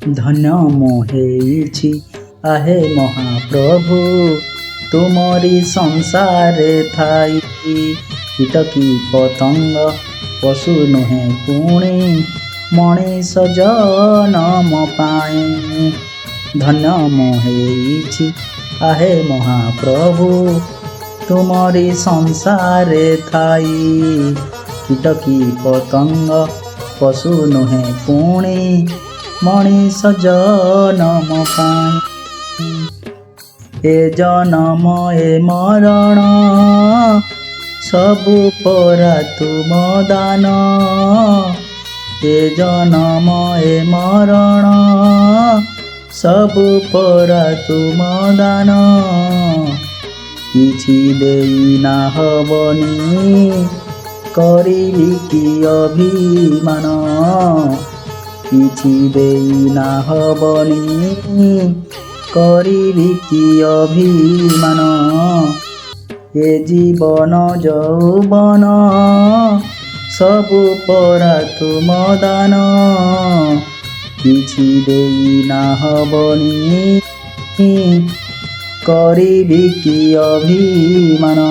ଧନ୍ୟ ମୁଁ ହେଇଛି ଆହେ ମହାପ୍ରଭୁ ତୁମରି ସଂସାରେ ଥାଇ। କୀଟ କି ପତଙ୍ଗ ପଶୁ ନୁହେଁ ପୁଣି ମଣିଷ ଜନମ ପାଇଁ। ଧନ୍ୟ ମୁଁ ହେଇଛି ଆହେ ମହାପ୍ରଭୁ ତୁମରି ସଂସାରେ ଥାଇ। କୀଟ କି ପତଙ୍ଗ ପଶୁ ନୁହେଁ ପୁଣି ମଣିଷ ଜନମ ପାଇଁ। ଏ ଜନମ ଏ ମରଣ ସବୁ ପରା ତୁମ ଦାନ। ଏ ଜନମ ଏ ମରଣ ସବୁ ପରା ତୁମ ଦାନ। କିଛି ଦେଇ ନା ହବନି କରିବି କି ଅଭିମାନ। କିଛି ଦେଇ ନା ହବନି କରିବି କି ଅଭିମାନ। ଏ ଜୀବନ ଯୌବନ ସବୁ ପରା ତୁମ ଦାନ। କିଛି ଦେଇ ନା ହବନି କରିବି କି ଅଭିମାନ।